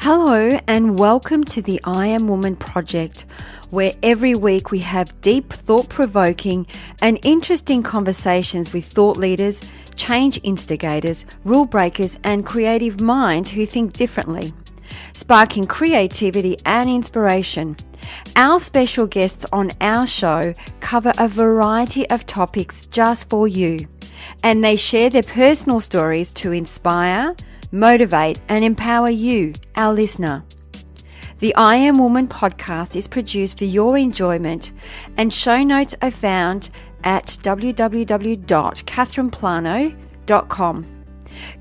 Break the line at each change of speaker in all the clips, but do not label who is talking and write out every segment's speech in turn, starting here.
Hello and welcome to the I Am Woman project, where every week we have deep, thought-provoking and interesting conversations with thought leaders, change instigators, rule breakers and creative minds who think differently, sparking creativity and inspiration. Our special guests on our show cover a variety of topics just for you, and they share their personal stories to inspire, motivate and empower you, our listener. The I Am Woman podcast is produced for your enjoyment, and show notes are found at www.catherineplano.com.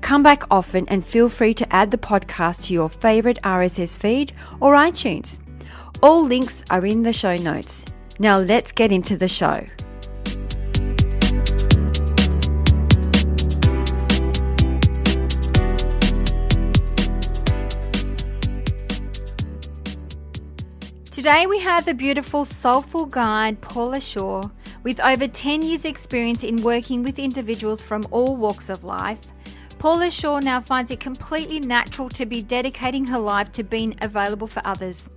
Come back often and feel free to add the podcast to your favourite RSS feed or iTunes. All links are in the show notes. Now let's get into the show. Today we have the beautiful, soulful guide, Paula Shaw, with over 10 years experience in working with individuals from all walks of life. Paula Shaw now finds it completely natural to be dedicating her life to being available for others.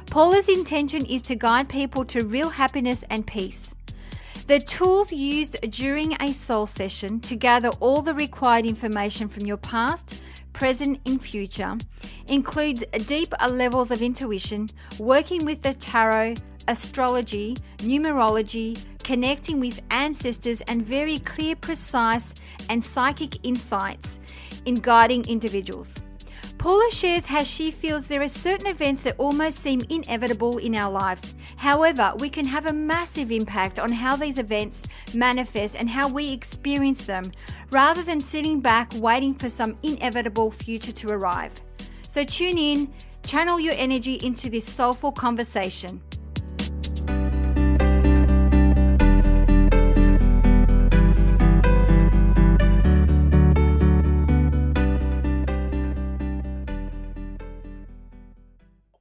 Paula's intention is to guide people to real happiness and peace. The tools used during a soul session to gather all the required information from your past, present and future includes deep levels of intuition, working with the tarot, astrology, numerology, connecting with ancestors and very clear, precise and psychic insights in guiding individuals. Paula shares how she feels there are certain events that almost seem inevitable in our lives. However, we can have a massive impact on how these events manifest and how we experience them, rather than sitting back waiting for some inevitable future to arrive. So tune in, channel your energy into this soulful conversation.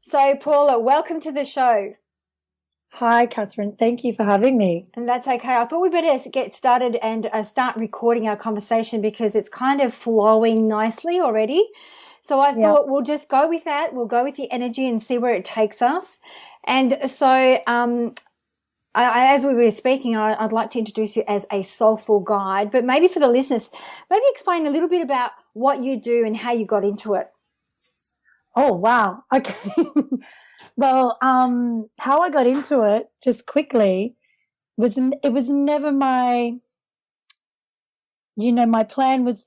So, Paula, welcome to the show.
Hi, Catherine. Thank you for having me.
And that's okay. I thought we better get started and start recording our conversation because it's kind of flowing nicely already. So I thought we'll just go with that. We'll go with the energy and see where it takes us. And so as we were speaking, I'd like to introduce you as a soulful guide. But maybe for the listeners, maybe explain a little bit about what you do and how you got into it.
Oh, wow. Okay. Well, how I got into it, just quickly, was never my plan was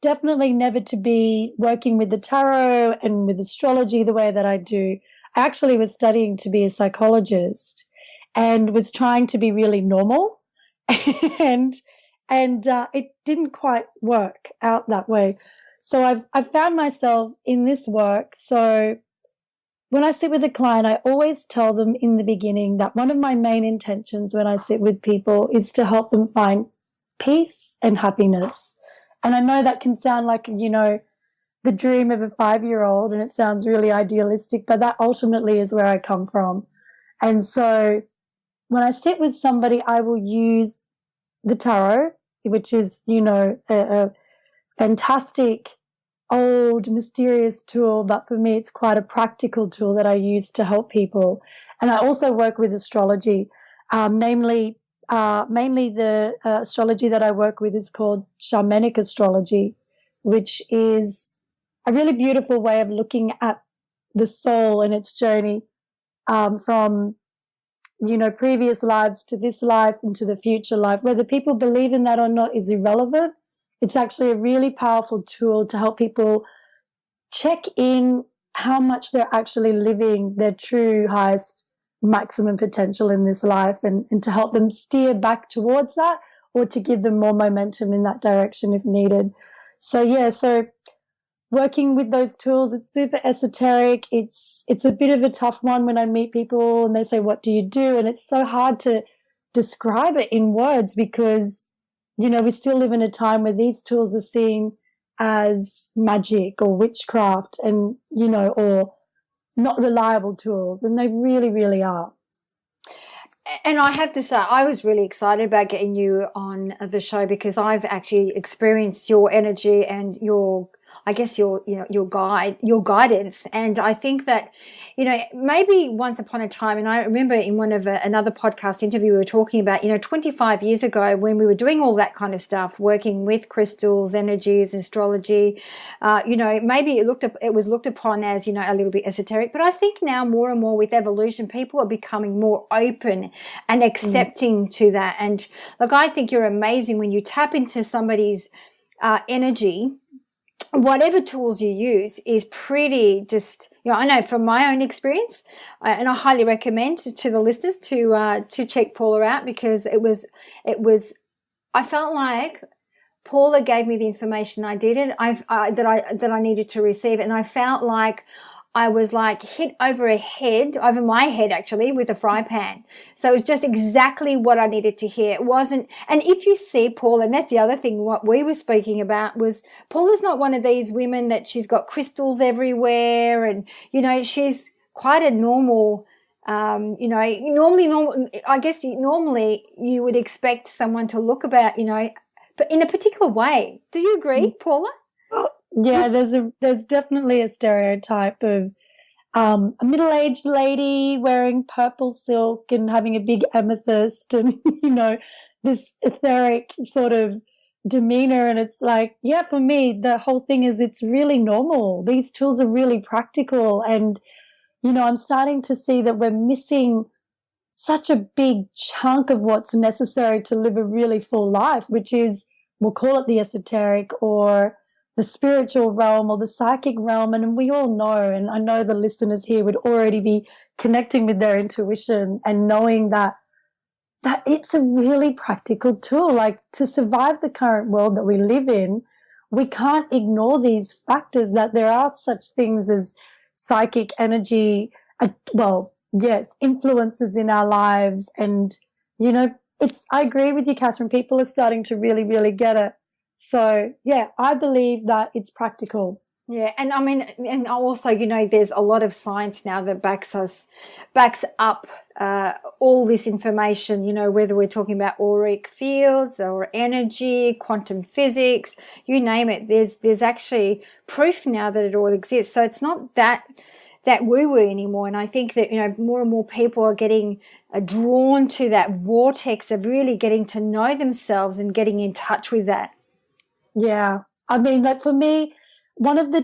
definitely never to be working with the tarot and with astrology the way that I do. I actually was studying to be a psychologist and was trying to be really normal, and it didn't quite work out that way. So I've found myself in this work. So when I sit with a client, I always tell them in the beginning that one of my main intentions when I sit with people is to help them find peace and happiness. And I know that can sound like, the dream of a 5-year-old, and it sounds really idealistic, but that ultimately is where I come from. And so when I sit with somebody, I will use the tarot, which is, a fantastic, old, mysterious tool, but for me, it's quite a practical tool that I use to help people. And I also work with astrology, mainly the astrology that I work with is called shamanic astrology, which is a really beautiful way of looking at the soul and its journey from previous lives to this life and to the future life. Whether people believe in that or not is irrelevant. It's actually a really powerful tool to help people check in how much they're actually living their true highest maximum potential in this life, and to help them steer back towards that, or to give them more momentum in that direction if needed. So working with those tools, it's super esoteric. It's a bit of a tough one when I meet people and they say, what do you do? And it's so hard to describe it in words because we still live in a time where these tools are seen as magic or witchcraft and, or not reliable tools. And they really, really are.
And I have to say, I was really excited about getting you on the show because I've actually experienced your energy and your I guess your guidance. And I think that, maybe once upon a time, and I remember in one of another podcast interview, we were talking about, 25 years ago when we were doing all that kind of stuff, working with crystals, energies, astrology, maybe it was looked upon as, a little bit esoteric. But I think now more and more with evolution, people are becoming more open and accepting to that. And look, I think you're amazing when you tap into somebody's energy. Whatever tools you use is pretty just, I know from my own experience, and I highly recommend to the listeners to check Paula out, because it was, I felt like Paula gave me the information I needed, that I needed to receive, and I felt like I was like hit over my head actually, with a fry pan. So it was just exactly what I needed to hear. It wasn't, and if you see Paula, and that's the other thing, what we were speaking about was Paula's not one of these women that she's got crystals everywhere, and, she's quite a normal, normal, I guess normally you would expect someone to look about, but in a particular way. Do you agree, Paula?
Yeah, there's definitely a stereotype of a middle-aged lady wearing purple silk and having a big amethyst and, this etheric sort of demeanor. And it's like, yeah, for me, the whole thing is it's really normal. These tools are really practical. And, I'm starting to see that we're missing such a big chunk of what's necessary to live a really full life, which is, we'll call it the esoteric or the spiritual realm or the psychic realm. And we all know, and I know the listeners here would already be connecting with their intuition and knowing that it's a really practical tool. Like, to survive the current world that we live in, we can't ignore these factors, that there are such things as psychic energy, yes, influences in our lives. And, I agree with you, Catherine. People are starting to really, really get it. So, yeah, I believe that it's practical.
Yeah, and I mean, and also, there's a lot of science now that backs up all this information, whether we're talking about auric fields or energy, quantum physics, you name it. There's actually proof now that it all exists. So it's not that woo-woo anymore. And I think that, more and more people are getting drawn to that vortex of really getting to know themselves and getting in touch with that.
Yeah. I mean, like, for me, one of the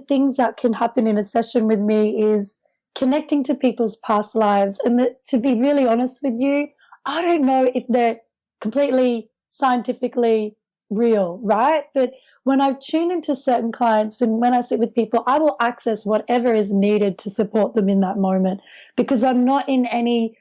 things that can happen in a session with me is connecting to people's past lives. And to be really honest with you, I don't know if they're completely scientifically real, right? But when I tune into certain clients and when I sit with people, I will access whatever is needed to support them in that moment, because I'm not in any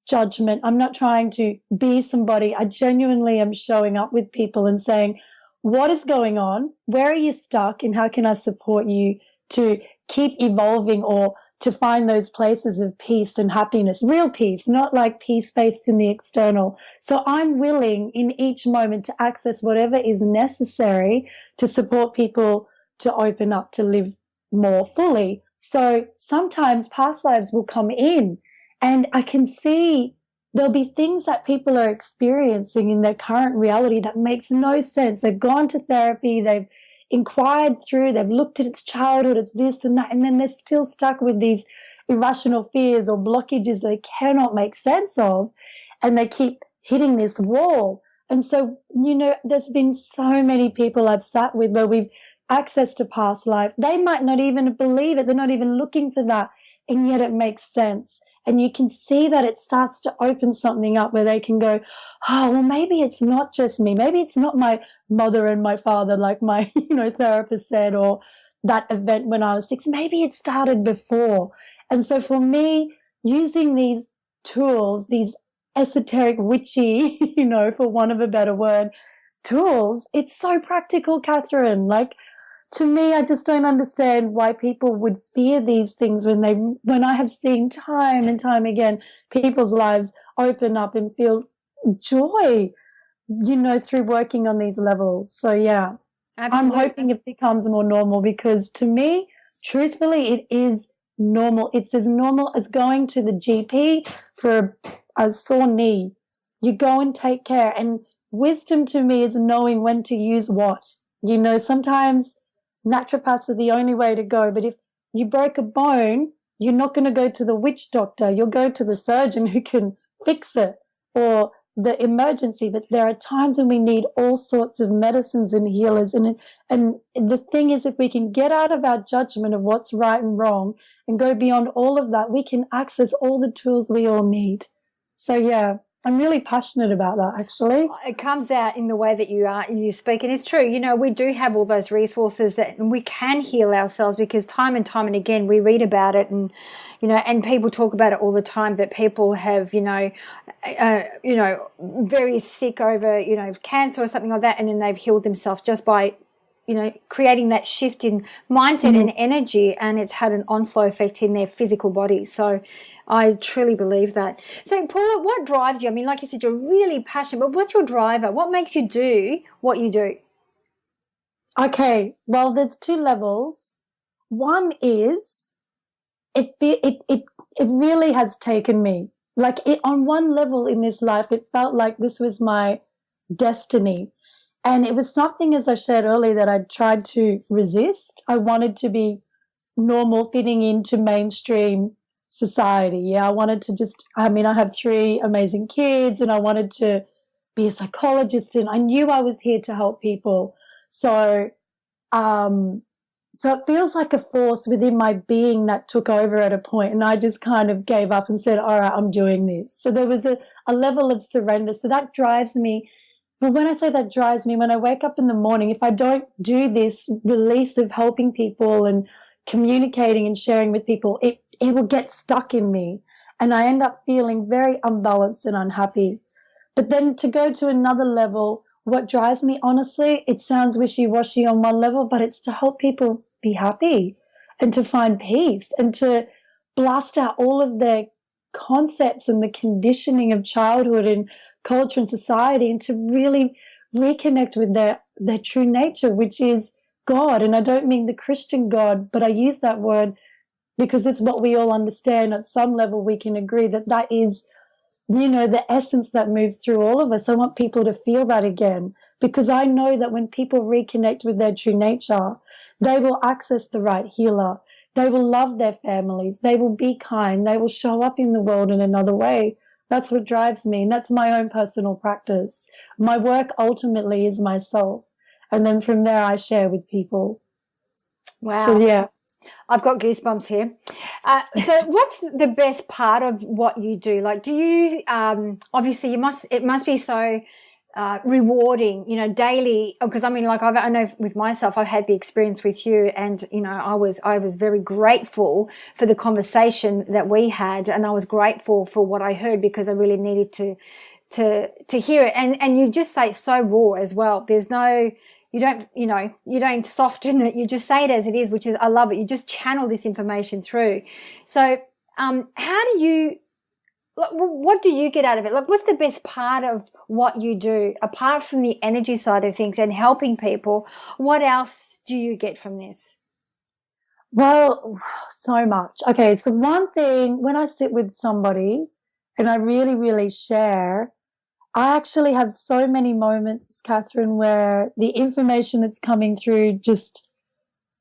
judgment. I'm not trying to be somebody. I genuinely am showing up with people and saying, what is going on? Where are you stuck? And how can I support you to keep evolving or to find those places of peace and happiness, real peace, not like peace based in the external. So I'm willing in each moment to access whatever is necessary to support people to open up, to live more fully. So sometimes past lives will come in, and I can see there'll be things that people are experiencing in their current reality that makes no sense. They've gone to therapy, they've inquired through, they've looked at its childhood, it's this and that, and then they're still stuck with these irrational fears or blockages they cannot make sense of, and they keep hitting this wall. And so, there's been so many people I've sat with where we've access to past life. They might not even believe it. They're not even looking for that. And yet it makes sense. And you can see that it starts to open something up where they can go, oh, well, maybe it's not just me. Maybe it's not my mother and my father, like my, therapist said, or that event when I was 6. Maybe it started before. And so for me, using these tools, these esoteric, witchy, for want of a better word, tools, it's so practical, Catherine. Like, to me, I just don't understand why people would fear these things when I have seen time and time again people's lives open up and feel joy, through working on these levels. So, yeah, absolutely. I'm hoping it becomes more normal, because to me, truthfully, it is normal. It's as normal as going to the GP for a sore knee. You go and take care. And wisdom to me is knowing when to use what. Sometimes naturopaths are the only way to go. But if you broke a bone, you're not going to go to the witch doctor. You'll go to the surgeon who can fix it, or the emergency. But there are times when we need all sorts of medicines and healers. And the thing is, if we can get out of our judgment of what's right and wrong and go beyond all of that, we can access all the tools we all need. So, yeah, I'm really passionate about that, actually.
It comes out in the way that you speak, and it's true. You know, we do have all those resources that we can heal ourselves, because time and again we read about it, and and people talk about it all the time, that people have very sick over cancer or something like that, and then they've healed themselves just by creating that shift in mindset and energy, and it's had an on-flow effect in their physical body. So I truly believe that. So Paula, what drives you? I mean, like you said, you're really passionate, but what's your driver? What makes you do what you do?
Okay, well, there's two levels. One is it really has taken me. Like, on one level in this life, it felt like this was my destiny. And it was something, as I shared earlier, that I tried to resist. I wanted to be normal, fitting into mainstream society. Yeah, I wanted to I have 3 amazing kids, and I wanted to be a psychologist, and I knew I was here to help people. So it feels like a force within my being that took over at a point, and I just kind of gave up and said, all right, I'm doing this. So there was a level of surrender. So that drives me. But when I say that drives me, when I wake up in the morning, if I don't do this release of helping people and communicating and sharing with people, it will get stuck in me, and I end up feeling very unbalanced and unhappy. But then to go to another level, what drives me, honestly, it sounds wishy-washy on one level, but it's to help people be happy and to find peace and to blast out all of their concepts and the conditioning of childhood and culture and society, and to really reconnect with their true nature, which is God. And I don't mean the Christian God, but I use that word because it's what we all understand. At some level, we can agree that is, the essence that moves through all of us. I want people to feel that again, because I know that when people reconnect with their true nature, they will access the right healer. They will love their families. They will be kind. They will show up in the world in another way. That's what drives me, and that's my own personal practice. My work ultimately is myself, and then from there I share with people.
Wow.
So, yeah.
I've got goosebumps here. So what's the best part of what you do? Like, do you, obviously it must be so rewarding, daily, because I know with myself, I've had the experience with you, and I was very grateful for the conversation that we had, and I was grateful for what I heard, because I really needed to hear it, and you just say it so raw as well. There's no, you don't soften it, you just say it as it is, which is, I love it. You just channel this information through. So what do you get out of it? Like, what's the best part of what you do, apart from the energy side of things and helping people? What else do you get from this?
Well, so much. Okay, so one thing, when I sit with somebody and I really, really share, I actually have so many moments, Catherine, where the information that's coming through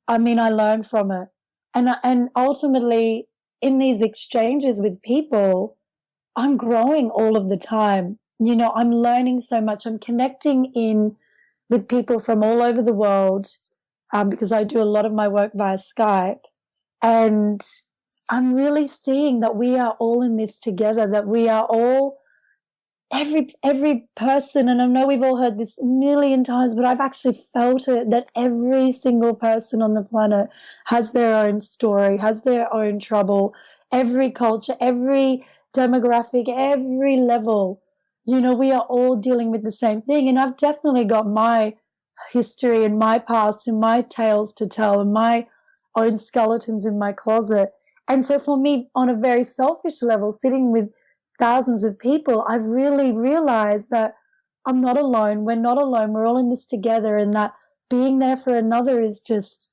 I learn from it. And ultimately, in these exchanges with people, I'm growing all of the time. I'm learning so much. I'm connecting with people from all over the world, because I do a lot of my work via Skype. And I'm really seeing that we are all in this together, that we are all, every person, and I know we've all heard this a million times, but I've actually felt it, that every single person on the planet has their own story, has their own trouble, every culture, every demographic, every level. We are all dealing with the same thing. And I've definitely got my history and my past and my tales to tell and my own skeletons in my closet. And so for me, on a very selfish level, sitting with thousands of people, I've really realized that I'm not alone. We're not alone. We're all in this together, and that being there for another is just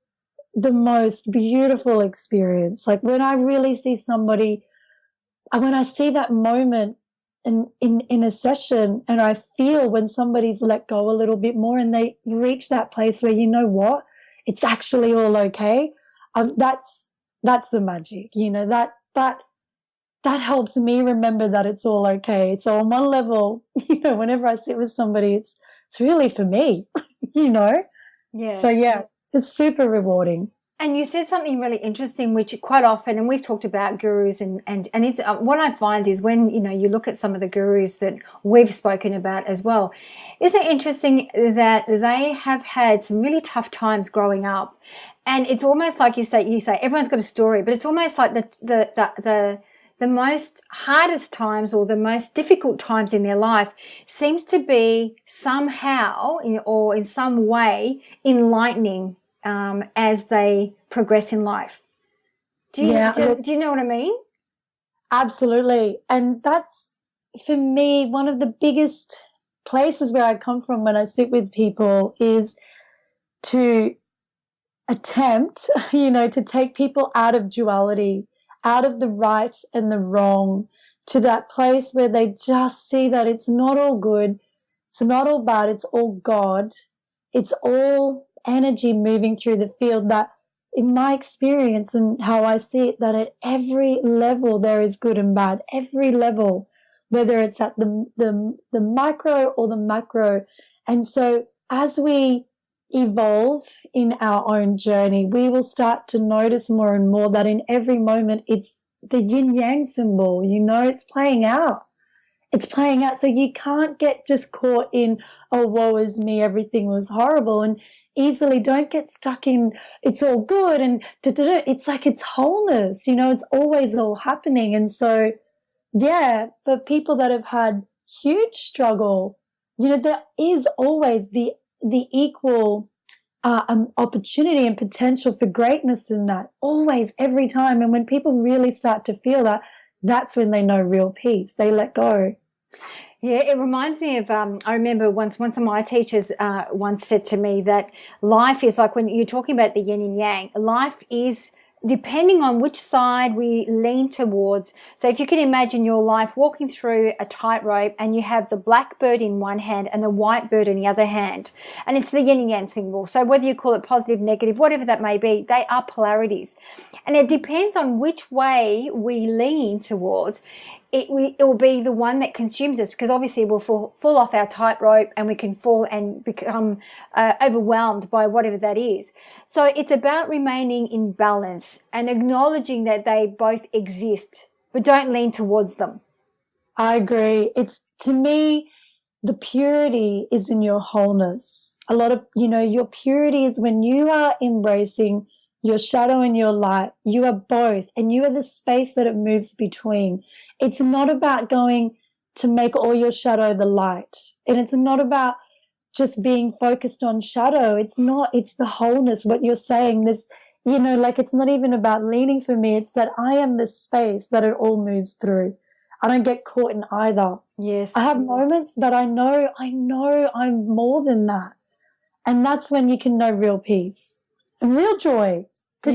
the most beautiful experience. Like, when I really see somebody, when I see that moment in a session, and I feel when somebody's let go a little bit more and they reach that place where, you know what, it's actually all okay. That's the magic, that helps me remember that it's all okay. So on one level, whenever I sit with somebody, it's really for me, you know.
Yeah.
So yeah, it's super rewarding.
And you said something really interesting, which quite often, and we've talked about gurus, and it's what I find is when you look at some of the gurus that we've spoken about as well, isn't it interesting that they have had some really tough times growing up, and it's almost like you say everyone's got a story, but it's almost like the most hardest times or the most difficult times in their life seems to be somehow or in some way enlightening as they progress in life. Do you know what I mean?
Absolutely. And that's, for me, one of the biggest places where I come from when I sit with people is to attempt, to take people out of duality, out of the right and the wrong, to that place where they just see that it's not all good, it's not all bad, it's all God, it's all energy moving through the field. That in my experience and how I see it, that at every level there is good and bad, every level, whether it's at the micro or the macro. And so as we evolve in our own journey, we will start to notice more and more that in every moment it's the yin yang symbol, it's playing out. It's playing out. So you can't get just caught in, oh, woe is me, everything was horrible, and easily don't get stuck in it's all good and it's like it's wholeness, it's always all happening. And so, yeah, for people that have had huge struggle, there is always the equal opportunity and potential for greatness in that, always, every time. And when people really start to feel that, that's when they know real peace. They let go.
Yeah, it reminds me of, I remember once of my teachers once said to me that life is like, when you're talking about the yin and yang, life is depending on which side we lean towards. So if you can imagine your life walking through a tightrope and you have the black bird in one hand and the white bird in the other hand, and it's the yin and yang symbol. So whether you call it positive, negative, whatever that may be, they are polarities. And it depends on which way we lean towards. It will be the one that consumes us, because obviously we'll fall off our tightrope and we can fall and become overwhelmed by whatever that is. So it's about remaining in balance and acknowledging that they both exist, but don't lean towards them.
I agree. It's, to me, the purity is in your wholeness. A lot of, your purity is when you are embracing your shadow and your light. You are both, and you are the space that it moves between. It's not about going to make all your shadow the light. And it's not about just being focused on shadow. It's not, it's the wholeness, what you're saying. This, it's not even about leaning for me. It's that I am the space that it all moves through. I don't get caught in either.
Yes.
I have moments, but I know I'm more than that. And that's when you can know real peace and real joy. Because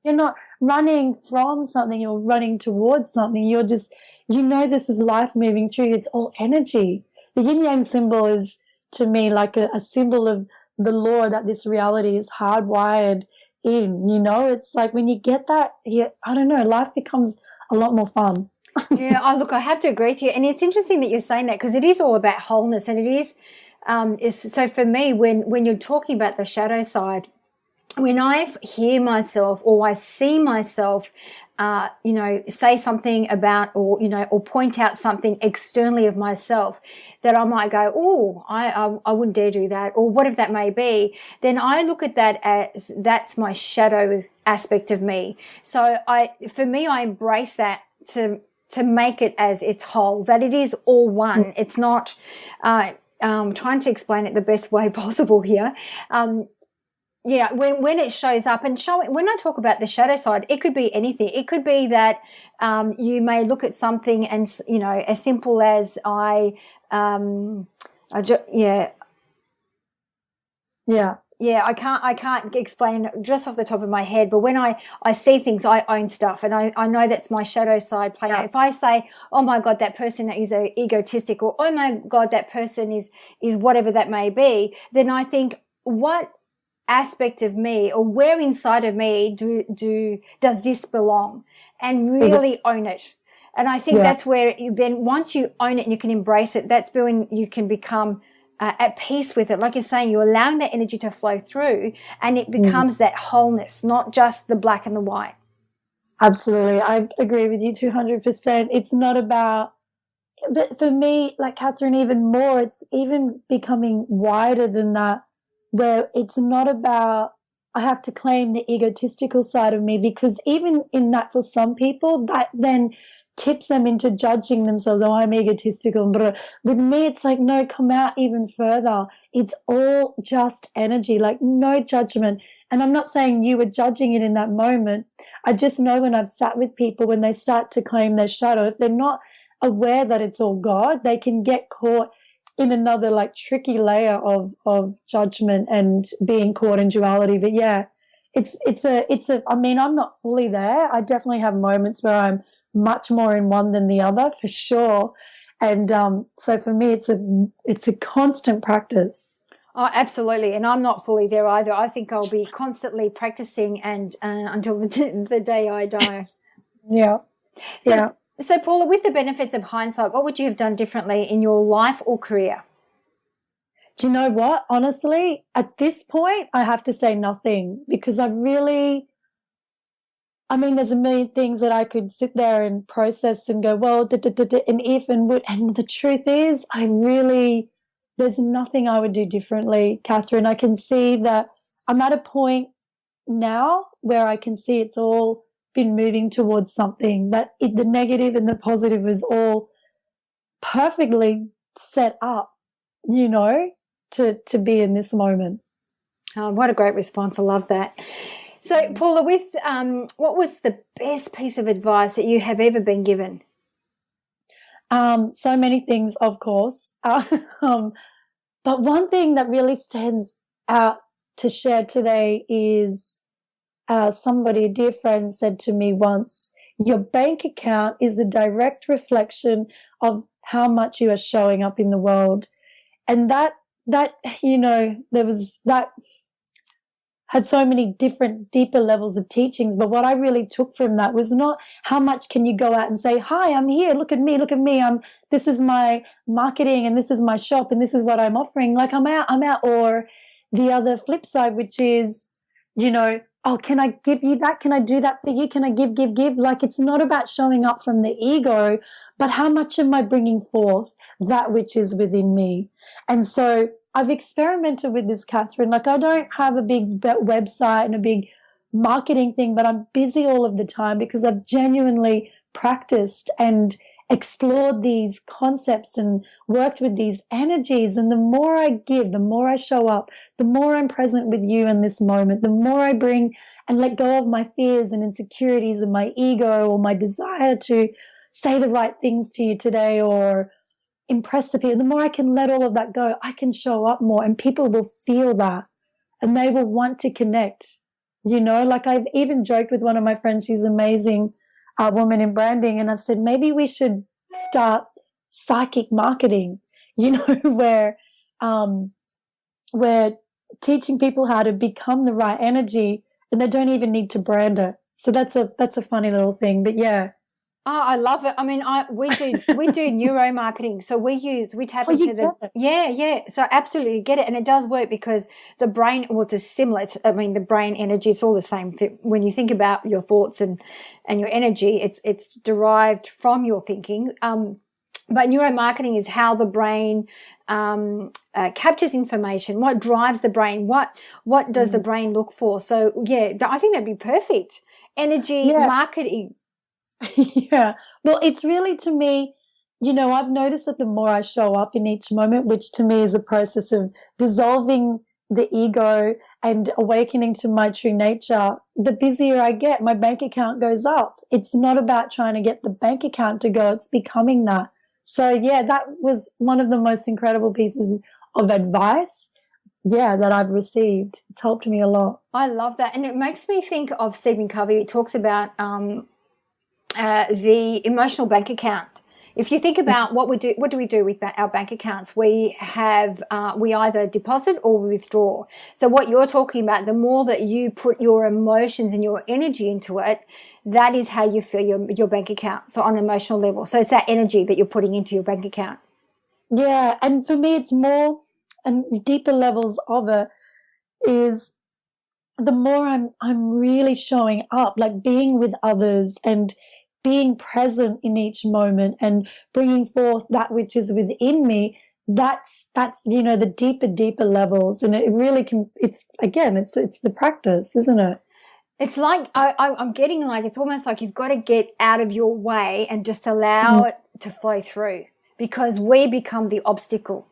you're not running from something, you're running towards something. You're just, this is life moving through. It's all energy. The yin yang symbol is, to me, like a symbol of the law that this reality is hardwired in. It's like when you get that, I don't know, life becomes a lot more fun.
Yeah, look, I have to agree with you. And it's interesting that you're saying that, because it is all about wholeness. And it is, so for me, when you're talking about the shadow side, when I hear myself or I see myself, say something about, or point out something externally of myself that I might go, oh, I wouldn't dare do that, or whatever that may be, then I look at that as that's my shadow aspect of me. So for me, I embrace that to make it as its whole, that it is all one. It's not, trying to explain it the best way possible here. Yeah, when it shows up, and when I talk about the shadow side, it could be anything. It could be that you may look at something and, as simple as yeah, I can't explain just off the top of my head, but when I see things, I own stuff, and I know that's my shadow side playing out. If I say, oh my God, that person is egotistic, or oh my God, that person is whatever that may be, then I think, what aspect of me, or where inside of me does this belong, and really own it. And I think that's where then once you own it and you can embrace it, that's when you can become at peace with it. Like you're saying, you're allowing that energy to flow through, and it becomes that wholeness, not just the black and the white.
Absolutely. I agree with you 200%. It's not about, but for me, like Catherine, even more, it's even becoming wider than that, where it's not about, I have to claim the egotistical side of me, because even in that, for some people, that then tips them into judging themselves. Oh, I'm egotistical. But with me, it's like, no, come out even further. It's all just energy, like no judgment. And I'm not saying you were judging it in that moment. I just know when I've sat with people, when they start to claim their shadow, if they're not aware that it's all God, they can get caught in another like tricky layer of judgment and being caught in duality. But yeah, it's I mean, I'm not fully there. I definitely have moments where I'm much more in one than the other, for sure. And so for me, it's a constant practice.
Oh, absolutely. And I'm not fully there either. I think I'll be constantly practicing and until the day I die.
Yeah.
So, Paula, with the benefits of hindsight, what would you have done differently in your life or career?
Do you know what? Honestly, at this point, I have to say nothing, because I mean, there's a million things that I could sit there and process and go, well, and if and would. And the truth is, there's nothing I would do differently, Catherine. I can see that I'm at a point now where I can see it's all been moving towards something, that the negative and the positive is all perfectly set up, to be in this moment.
Oh, what a great response. I love that. So, Paula, what was the best piece of advice that you have ever been given?
So many things, of course. But one thing that really stands out to share today is somebody, a dear friend, said to me once, your bank account is a direct reflection of how much you are showing up in the world. And that there was that had so many different deeper levels of teachings. But what I really took from that was not how much can you go out and say, hi, I'm here, look at me, this is my marketing and this is my shop and this is what I'm offering. Like I'm out. Or the other flip side, which is, oh, can I give you that? Can I do that for you? Can I give? Like it's not about showing up from the ego, but how much am I bringing forth that which is within me? And so I've experimented with this, Catherine. Like I don't have a big website and a big marketing thing, but I'm busy all of the time because I've genuinely practiced and explored these concepts and worked with these energies. And the more I give, the more I show up, the more I'm present with you in this moment, the more I bring and let go of my fears and insecurities and my ego or my desire to say the right things to you today or impress the people, the more I can let all of that go, I can show up more and people will feel that and they will want to connect. Like I've even joked with one of my friends, she's an amazing woman in branding, and I've said maybe we should start psychic marketing, where we're teaching people how to become the right energy and they don't even need to brand it. So that's a funny little thing, but yeah.
Oh, I love it. I mean, we do neuromarketing, so we tap into the So absolutely get it, and it does work because the brain, well, it's similar. The brain energy, it's all the same. When you think about your thoughts and your energy, it's derived from your thinking. But neuromarketing is how the brain captures information. What drives the brain? What does the brain look for? So yeah, I think that'd be perfect. Energy marketing.
Yeah. Well, it's really, to me, I've noticed that the more I show up in each moment, which to me is a process of dissolving the ego and awakening to my true nature, the busier I get, my bank account goes up. It's not about trying to get the bank account to go, it's becoming that. So yeah, that was one of the most incredible pieces of advice that I've received. It's helped me a lot.
I love that. And it makes me think of Stephen Covey. He talks about the emotional bank account. If you think about what do we do with our bank accounts? We have, we either deposit or withdraw. So what you're talking about, the more that you put your emotions and your energy into it, that is how you fill your bank account. So on an emotional level. So it's that energy that you're putting into your bank account.
Yeah. And for me, it's more and deeper levels of it is the more I'm really showing up, like being with others and being present in each moment and bringing forth that which is within me. That's the deeper levels, and it really can. It's the practice, isn't it?
It's like I'm getting like it's almost like you've got to get out of your way and just allow it to flow through, because we become the obstacle.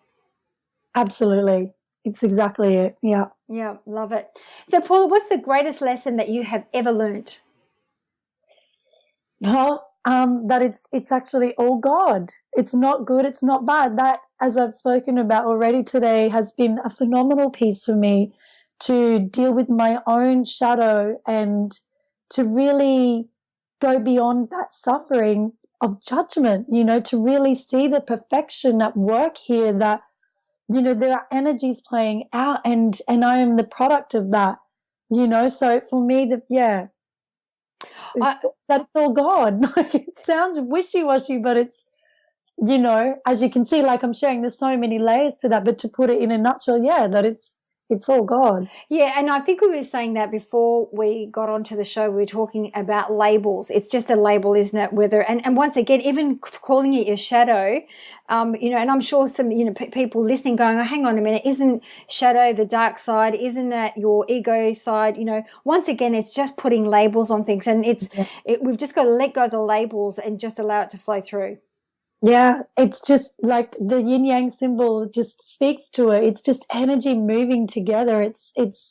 Absolutely. It's exactly it. Yeah.
Yeah, love it. So, Paula, what's the greatest lesson that you have ever learned?
Well, that it's actually all God. It's not good. It's not bad. That, as I've spoken about already today, has been a phenomenal piece for me to deal with my own shadow and to really go beyond that suffering of judgment, to really see the perfection at work here, that, there are energies playing out and I am the product of that, so for me, that it's all God. Like, it sounds wishy-washy, but it's, as you can see, like I'm sharing, there's so many layers to that, but to put it in a nutshell, that it's all God.
Yeah, and I think we were saying that before we got onto the show. We were talking about labels. It's just a label, isn't it? Whether and once again, even calling it your shadow, and I'm sure some people listening going, oh, hang on a minute, isn't shadow the dark side? Isn't that your ego side? Once again, it's just putting labels on things, and we've just got to let go of the labels and just allow it to flow through.
Yeah, it's just like the yin yang symbol just speaks to it. It's just energy moving together.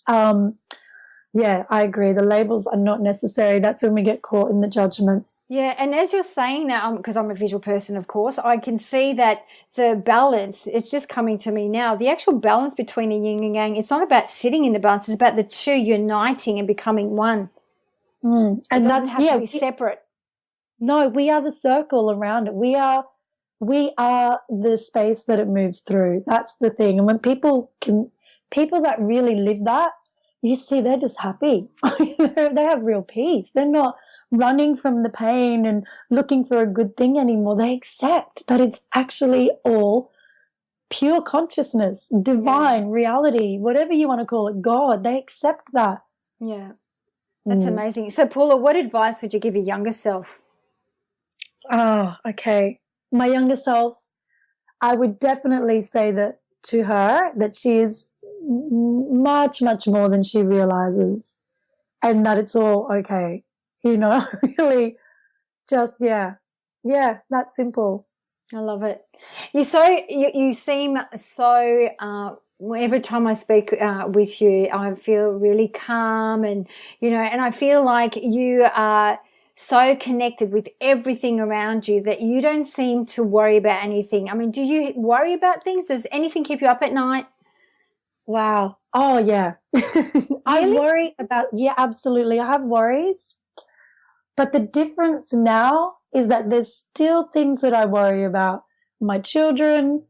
I agree. The labels are not necessary. That's when we get caught in the judgment.
Yeah, and as you're saying that, because I'm a visual person, of course, I can see that the balance, it's just coming to me now. The actual balance between the yin and yang, it's not about sitting in the balance. It's about the two uniting and becoming one.
And
it doesn't have to be separate.
No, we are the circle around it. We are the space that it moves through. That's the thing. And when people that really live that, you see, they're just happy. They have real peace. They're not running from the pain and looking for a good thing anymore. They accept that it's actually all pure consciousness, divine reality, whatever you want to call it, God. They accept that.
Yeah, that's amazing. So, Paula, what advice would you give your younger self?
Okay. My younger self, I would definitely say that to her, that she is much, much more than she realizes, and that it's all okay. Really just, that's simple.
I love it. You seem so, every time I speak with you, I feel really calm and I feel like you are so connected with everything around you that you don't seem to worry about anything. I mean, do you worry about things? Does anything keep you up at night?
Wow. Oh, yeah.
Really?
I worry about, absolutely. I have worries. But the difference now is that there's still things that I worry about. My children,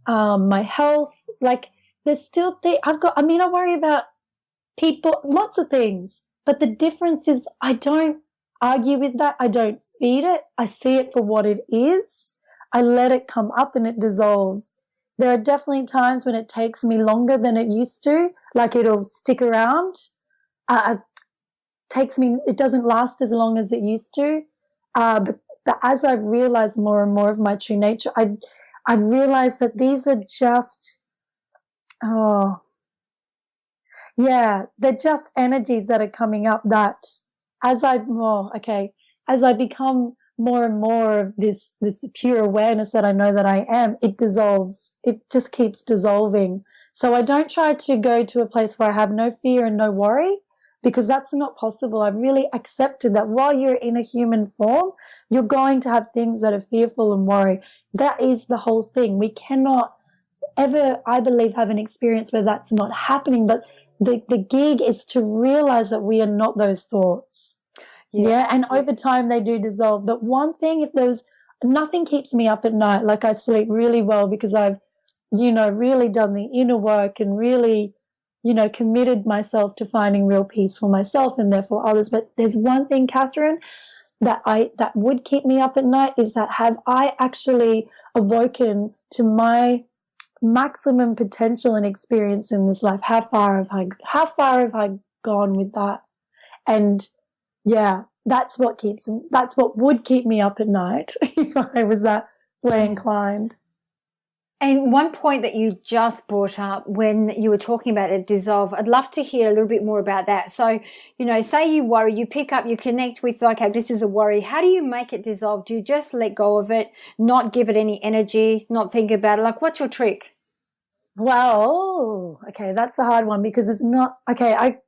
my health. Like, there's still things. I worry about people, lots of things. But the difference is I don't argue with that. I don't feed it. I see it for what it is. I let it come up and it dissolves. There are definitely times when it takes me longer than it used to, like it'll stick around. It doesn't last as long as it used to. But as I've realized more and more of my true nature, I've realized that these are just, they're just energies that are coming up that as I become more and more of this pure awareness that I know that I am, it dissolves. It just keeps dissolving. So I don't try to go to a place where I have no fear and no worry, because that's not possible. I've really accepted that while you're in a human form, you're going to have things that are fearful and worry. That is the whole thing. We cannot ever, I believe, have an experience where that's not happening. But the gig is to realize that we are not those thoughts. Yeah, and over time they do dissolve. But one thing, if nothing keeps me up at night. Like, I sleep really well because I've, really done the inner work and really, committed myself to finding real peace for myself and therefore others. But there's one thing, Catherine, that would keep me up at night, is that have I actually awoken to my maximum potential and experience in this life? How far have I gone with that? And yeah, that's what would keep me up at night if I was that way inclined.
And one point that you just brought up when you were talking about it dissolve, I'd love to hear a little bit more about that. So, say you worry, you pick up, you connect with, okay, this is a worry. How do you make it dissolve? Do you just let go of it, not give it any energy, not think about it? Like, what's your trick?
Well, okay, that's a hard one because it's not, okay, I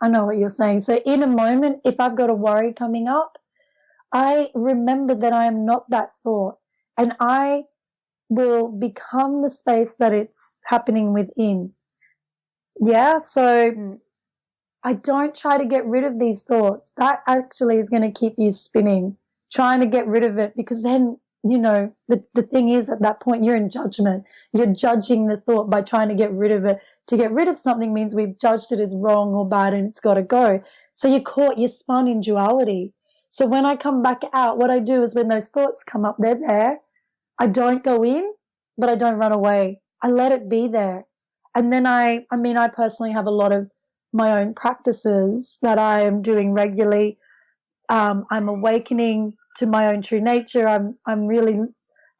know what you're saying. So in a moment, if I've got a worry coming up, I remember that I am not that thought, and I will become the space that it's happening within. Yeah, so I don't try to get rid of these thoughts. That actually is going to keep you spinning, trying to get rid of it, because then, the thing is, at that point, you're in judgment. You're judging the thought by trying to get rid of it. To get rid of something means we've judged it as wrong or bad and it's got to go. So you're spun in duality. So when I come back out, what I do is when those thoughts come up, they're there. I don't go in, but I don't run away. I let it be there. And then I personally have a lot of my own practices that I am doing regularly. I'm awakening to my own true nature. I'm really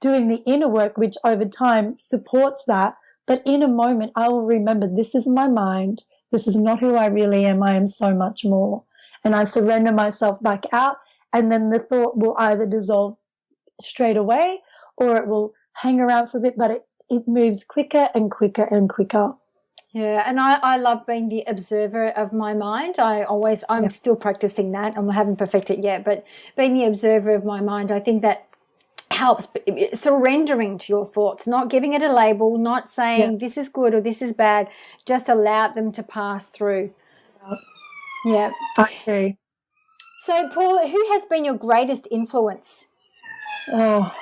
doing the inner work, which over time supports that. But in a moment, I will remember, this is my mind. This is not who I really am. I am so much more. And I surrender myself back out. And then the thought will either dissolve straight away, or it will hang around for a bit, but it moves quicker and quicker and quicker.
Yeah, and I love being the observer of my mind. I'm still practicing that. I haven't perfected it yet, but being the observer of my mind, I think that helps, surrendering to your thoughts, not giving it a label, not saying this is good or this is bad, just allow them to pass through. Yeah.
I agree.
So, Paula, who has been your greatest influence?
Oh,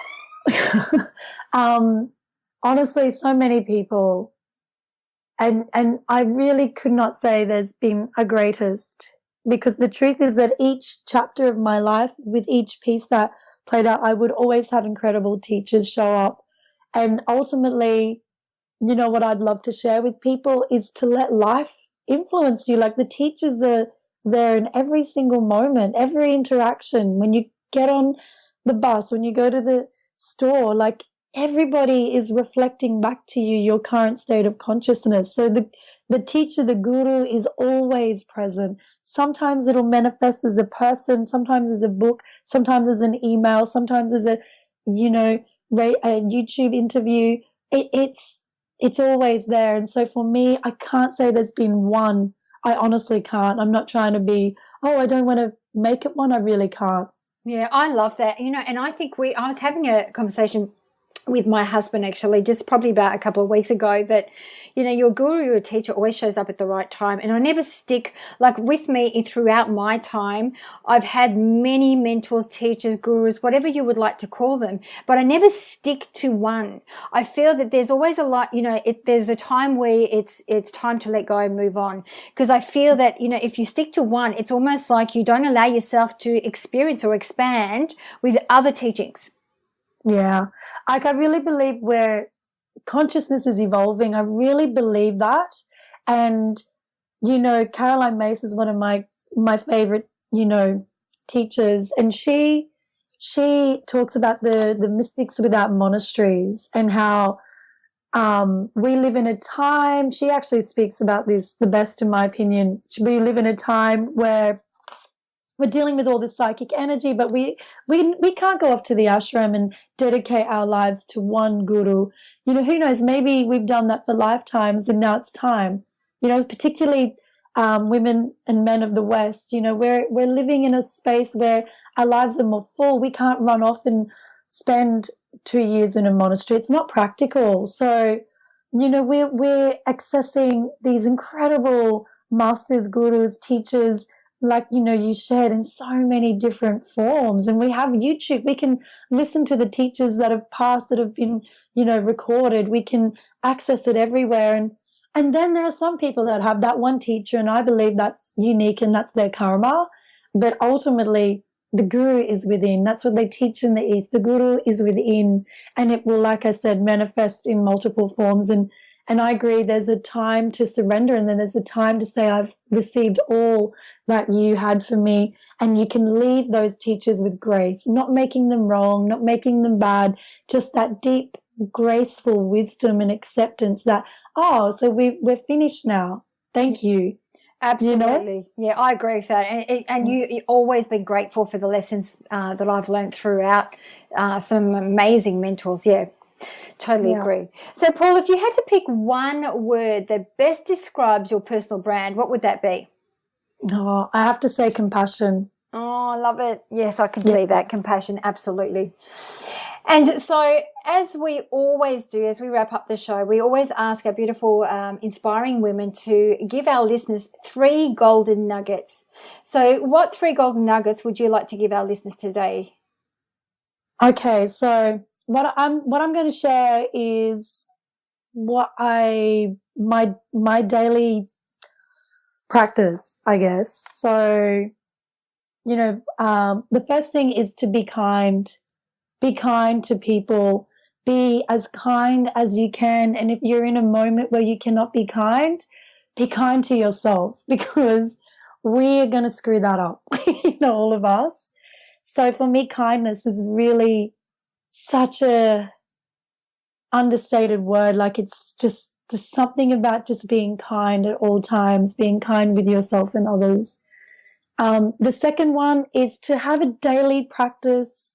honestly, so many people. And I really could not say there's been a greatest, because the truth is that each chapter of my life, with each piece that played out, I would always have incredible teachers show up. And ultimately, what I'd love to share with people is to let life influence you. Like, the teachers are there in every single moment, every interaction. When you get on the bus, when you go to the store, like, everybody is reflecting back to you your current state of consciousness. So the teacher, the guru, is always present. Sometimes it'll manifest as a person, sometimes as a book, sometimes as an email, sometimes as a YouTube interview. It's always there. And so for me, I can't say there's been one. I honestly can't. I'm not trying to be, I don't want to make it one. I really can't.
Yeah, I love that. And I think I was having a conversation with my husband, actually, just probably about a couple of weeks ago, that, your guru, your teacher always shows up at the right time. And I never stick, like, with me throughout my time, I've had many mentors, teachers, gurus, whatever you would like to call them, but I never stick to one. I feel that there's always a lot, there's a time where it's time to let go and move on. Because I feel that, if you stick to one, it's almost like you don't allow yourself to experience or expand with other teachings.
Yeah. Like, I really believe where consciousness is evolving, I really believe that. And, Caroline Mace is one of my favorite, teachers. And she talks about the mystics without monasteries, and how we live in a time, she actually speaks about this the best, in my opinion. We live in a time where we're dealing with all this psychic energy, but we can't go off to the ashram and dedicate our lives to one guru. Who knows? Maybe we've done that for lifetimes, and now it's time. Particularly women and men of the West. We're living in a space where our lives are more full. We can't run off and spend 2 years in a monastery. It's not practical. So, we're accessing these incredible masters, gurus, teachers like, you shared in so many different forms. And we have YouTube. We can listen to the teachers that have passed, that have been, recorded. We can access it everywhere. And then there are some people that have that one teacher, and I believe that's unique and that's their karma. But ultimately, the guru is within. That's what they teach in the East. The guru is within, and it will, like I said, manifest in multiple forms. And I agree, there's a time to surrender, and then there's a time to say, I've received all that you had for me. And you can leave those teachers with grace, not making them wrong, not making them bad, just that deep, graceful wisdom and acceptance that, oh, so we're finished now. Thank you.
Absolutely. Yeah, I agree with that. And you've always been grateful for the lessons that I've learned throughout some amazing mentors. Yeah, totally agree. So, Paul, if you had to pick one word that best describes your personal brand, what would that be?
Oh, I have to say compassion.
Oh, I love it. Yes, I can see that. Compassion, absolutely. And so, as we always do, as we wrap up the show, we always ask our beautiful, inspiring women to give our listeners 3 golden nuggets. So, what 3 golden nuggets would you like to give our listeners today?
Okay, so what I'm going to share is what my daily practice, I guess. So, the first thing is to be kind. Be kind to people. Be as kind as you can. And if you're in a moment where you cannot be kind to yourself, because we are going to screw that up, all of us. So for me, kindness is really such a understated word. Like, it's just, there's something about just being kind at all times, being kind with yourself and others. The second one is to have a daily practice.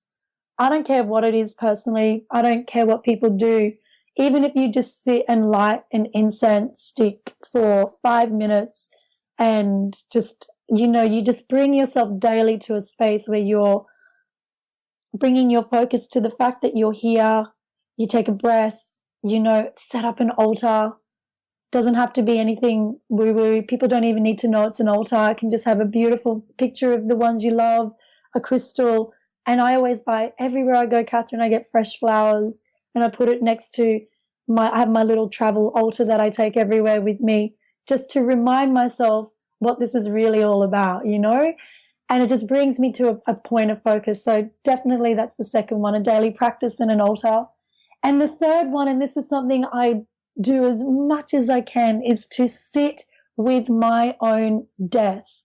I don't care what it is personally. I don't care what people do. Even if you just sit and light an incense stick for 5 minutes and just, you just bring yourself daily to a space where you're bringing your focus to the fact that you're here. You take a breath, set up an altar. Doesn't have to be anything woo-woo. People don't even need to know it's an altar. It can just have a beautiful picture of the ones you love, a crystal. And I always buy, everywhere I go, Catherine, I get fresh flowers, and I put it next to I have my little travel altar that I take everywhere with me, just to remind myself what this is really all about, and it just brings me to a point of focus. So definitely that's the second one, a daily practice and an altar. And the third one, and this is something I do as much as I can, is to sit with my own death.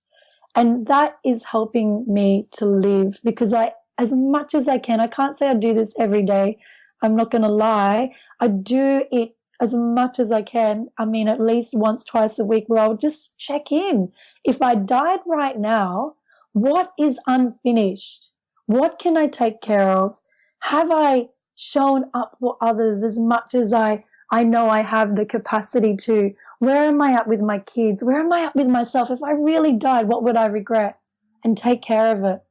And that is helping me to live, because as much as I can, I can't say I do this every day. I'm not going to lie. I do it as much as I can. I mean, at least once, twice a week, where I'll just check in. If I died right now, what is unfinished? What can I take care of? Have I shown up for others as much as I know I have the capacity to? Where am I at with my kids? Where am I at with myself? If I really died, what would I regret? And take care of it.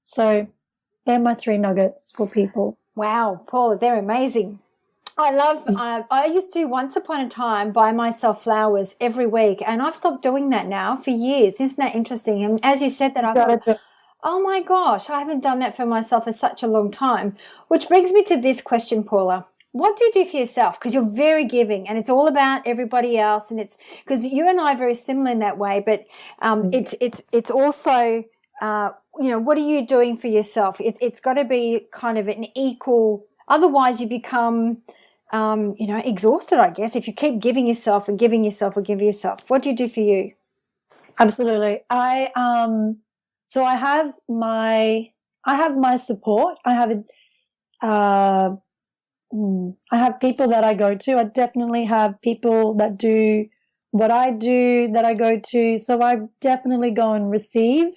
So they're my 3 nuggets for people.
Wow, Paula, they're amazing. I love, I used to once upon a time buy myself flowers every week, and I've stopped doing that now for years. Isn't that interesting? And as you said that, I thought, oh my gosh, I haven't done that for myself for such a long time. Which brings me to this question, Paula. What do you do for yourself? Because you're very giving, and it's all about everybody else. And it's because you and I are very similar in that way, but it's also, what are you doing for yourself? It's got to be kind of an equal. Otherwise, you become, exhausted, I guess, if you keep giving yourself and giving yourself or giving yourself. What do you do for you?
Absolutely. I have my support. I have people that I go to. I definitely have people that do what I do that I go to. So I definitely go and receive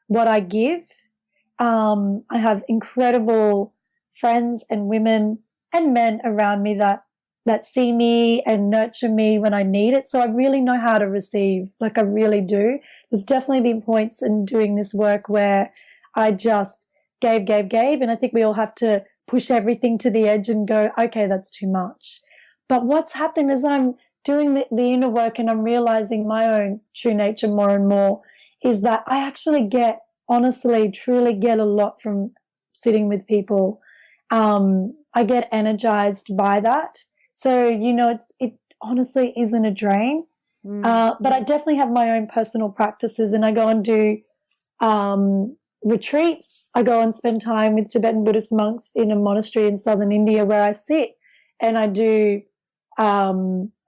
what I give. I have incredible friends and women and men around me that see me and nurture me when I need it. So I really know how to receive, like I really do. There's definitely been points in doing this work where I just gave. And I think we all have to push everything to the edge and go, okay, that's too much. But what's happened is I'm doing the inner work, and I'm realizing my own true nature more and more, is that I actually truly get a lot from sitting with people. I get energized by that. So, it honestly isn't a drain. But I definitely have my own personal practices, and I go and do retreats. I go and spend time with Tibetan Buddhist monks in a monastery in southern India where I sit and I do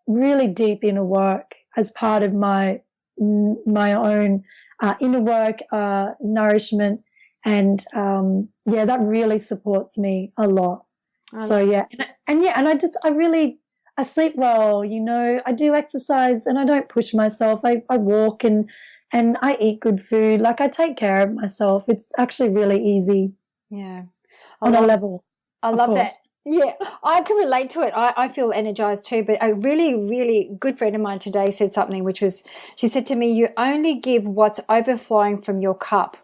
really deep inner work as part of my own inner work, nourishment, and that really supports me a lot. I sleep well, I do exercise and I don't push myself. I walk and I eat good food. Like, I take care of myself. It's actually really easy.
Yeah.
On a level.
I love that. Yeah, I can relate to it. I feel energized too, but a really, really good friend of mine today said something, which was, she said to me, you only give what's overflowing from your cup.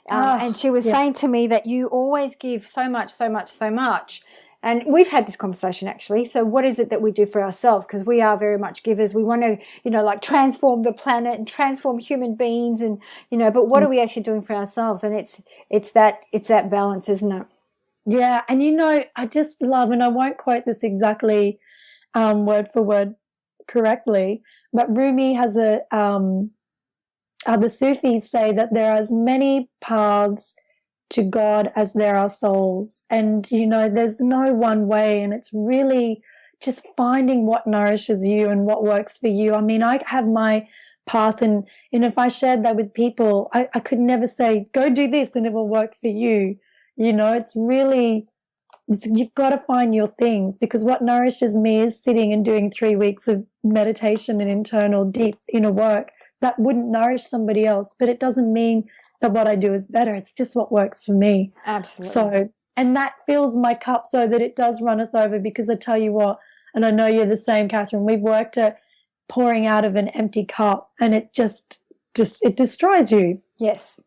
And she was saying to me that you always give so much, so much, so much. And we've had this conversation actually. So what is it that we do for ourselves? Because we are very much givers. We want to, like transform the planet and transform human beings, and, but what are we actually doing for ourselves? And it's that balance, isn't it?
Yeah. And, I just love, and I won't quote this exactly word for word correctly, but Rumi has the Sufis say that there are as many paths to God as there are souls. And, there's no one way, and it's really just finding what nourishes you and what works for you. I mean, I have my path, and if I shared that with people, I could never say, go do this and it will work for you. You've got to find your things, because what nourishes me is sitting and doing 3 weeks of meditation and internal deep inner work. That wouldn't nourish somebody else, but it doesn't mean that what I do is better. It's just what works for me.
Absolutely.
So, and that fills my cup so that it does runneth over, because I tell you what, and I know you're the same, Catherine, we've worked at pouring out of an empty cup, and it just it destroys you.
Yes.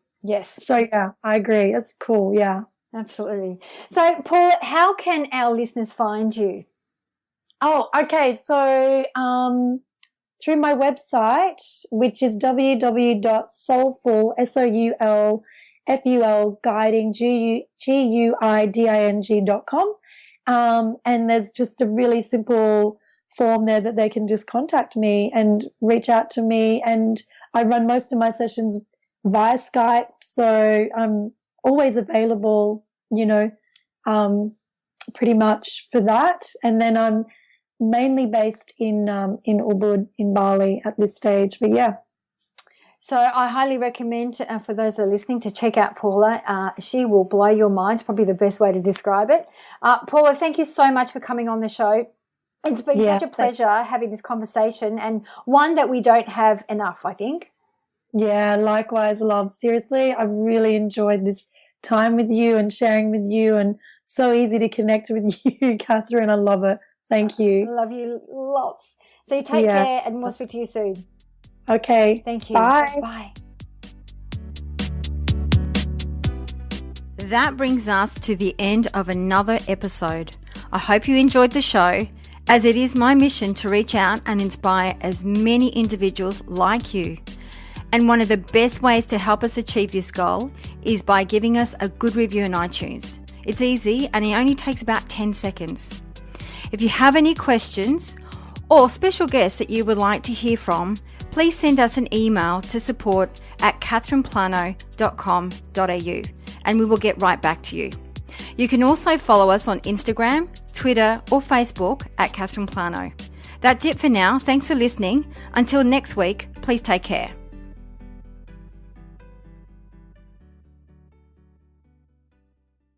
So yeah, I agree. That's cool. Yeah.
Absolutely. So, Paula, how can our listeners find you?
Oh, okay. So, through my website, which is www.soulful, SOULFUL, guiding.com. And there's just a really simple form there that they can just contact me and reach out to me. And I run most of my sessions via Skype, so I'm always available, pretty much for that. And then I'm mainly based in Ubud in Bali at this stage, but yeah.
So I highly recommend for those that are listening to check out Paula. She will blow your mind. It's probably the best way to describe it. Paula, thank you so much for coming on the show. It's been such a pleasure having this conversation, and one that we don't have enough, I think.
Yeah, likewise, love. Seriously, I've really enjoyed this time with you and sharing with you, and so easy to connect with you, Catherine. I love it. Thank you.
I love you lots. So you take care, and we'll speak to you soon.
Okay.
Thank you.
Bye.
Bye. That brings us to the end of another episode. I hope you enjoyed the show, as it is my mission to reach out and inspire as many individuals like you. And one of the best ways to help us achieve this goal is by giving us a good review on iTunes. It's easy, and it only takes about 10 seconds. If you have any questions or special guests that you would like to hear from, please send us an email to support@catherineplano.com.au, and we will get right back to you. You can also follow us on Instagram, Twitter, or Facebook @Catherine Plano. That's it for now. Thanks for listening. Until next week, please take care.